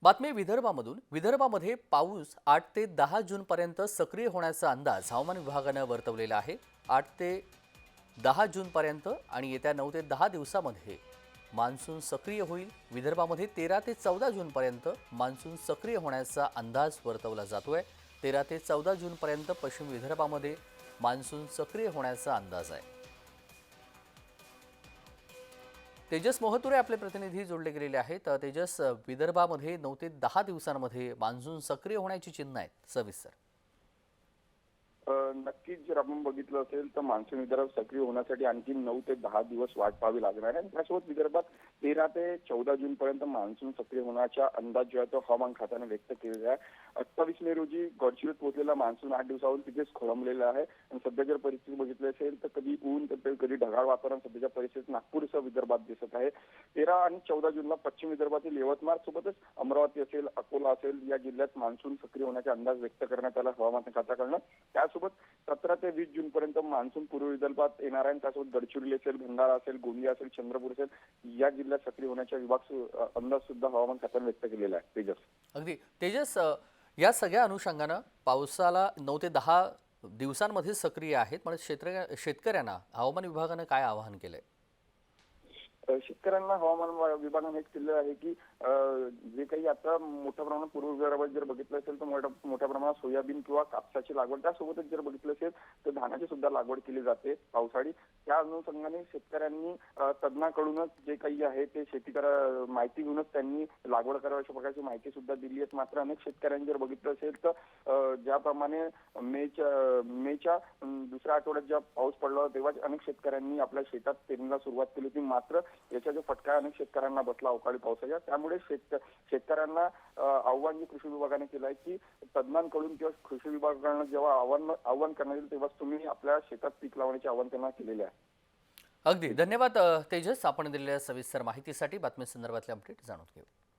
बातमी विदर्भामधून विदर्भामध्ये पाऊस 8 ते 10 जूनपर्यंत सक्रिय होण्याचा अंदाज हवामान विभागानं वर्तवलेला आहे। 8 ते 10 जूनपर्यंत आणि येत्या 9 ते 10 दिवसामध्ये मान्सून सक्रिय होईल। विदर्भामध्ये 13 ते 14 जूनपर्यंत मान्सून सक्रिय होण्याचा अंदाज वर्तवला जातोय। 13 ते 14 जूनपर्यंत पश्चिम विदर्भामध्ये मान्सून सक्रिय होण्याचा अंदाज आहे। तेजस मोहतुरे आपले प्रतिनिधी जोडले गेलेले आहेत। तेजस, विदर्भामध्ये 9 ते 10 दिवसांमध्ये मान्सून सक्रिय होण्याची चिन्ह आहेत, सविस्तर। नक्कीच जर आपण बघितलं असेल तर मान्सून विदर्भात सक्रिय होण्यासाठी आणखी 9 ते 10 दिवस वाट पाहावी लागणार आहे आणि त्यासोबत विदर्भात 13 ते 14 जून पर्यंत मान्सून सक्रिय होण्याचा अंदाज जो आहे तो हवामान खात्याने व्यक्त केलेला आहे। 28 मे रोजी गडचिरोलीत पोहोचलेला मान्सून 8 दिवसावरून तिथेच खोळंबलेला आहे आणि सध्या जर परिस्थिती बघितली असेल तर कधी ऊन तर कधी ढगाळ वातावरण सध्याच्या परिस्थितीत नागपूरसह विदर्भात दिसत आहे। 13 आणि 14 जूनला पश्चिम विदर्भातील यवतमाळ सोबतच अमरावती असेल, अकोला असेल या जिल्ह्यात मान्सून सक्रिय होण्याचा अंदाज व्यक्त करण्यात आला हवामान खात्याकडून। त्यासोबत 17 ते 20 जून पर्यंत मान्सून पूर्व विदर्भात येणार आहे। त्यासोबत गडचिरोली असेल, भंडारा असेल, गोंदिया असेल, चंद्रपूर असेल या जिल्ह्यात सक्रिय होण्याचा अंदाज सुद्धा हवामान खात्याने व्यक्त केलेला आहे। तेजस, अगदी तेजस, या सगळ्या अनुषंगानं पावसाला 9 ते 10 दिवसांमध्ये सक्रिय आहेत, म्हणजे शेतकऱ्यांना हवामान विभागानं काय आवाहन केलंय? शेतकऱ्यांना हवामान विभागाने हेच केलं आहे की जे काही आता मोठ्या प्रमाणात पूर्व विदर्भात जर बघितलं असेल तर मोठ्या प्रमाणात सोयाबीन किंवा कापसाची लागवड, त्यासोबतच जर बघितलं असेल तर धानाची सुद्धा लागवड केली जाते पावसाळी। त्या अनुषंगाने शेतकऱ्यांनी तज्ञांकडूनच जे काही आहे ते माहिती घेऊनच त्यांनी लागवड करावी अशा प्रकारची माहिती सुद्धा दिली आहे। मात्र अनेक शेतकऱ्यांनी जर बघितलं असेल तर ज्याप्रमाणे मेच्या दुसऱ्या आठवड्यात जेव्हा पाऊस पडला तेव्हा अनेक शेतकऱ्यांनी आपल्या शेतात पेरणीला सुरुवात केली होती। मात्र याचा जो फटका अनेक शेतकऱ्यांना बसला अवकाळी पावसाच्या, त्यामुळे शेतकऱ्यांना आव्हान जे कृषी विभागाने केलं आहे की तज्ञांकडून किंवा कृषी विभागाकडून जेव्हा आव्हान करण्यात येईल तेव्हाच तुम्ही आपल्या शेतात पीक लावण्याचे आव्हान त्यांना केलेले आहे। अगदी धन्यवाद तेजस, आपण दिलेल्या सविस्तर माहितीसाठी। बातमी संदर्भातले अपडेट जाणून घेऊ।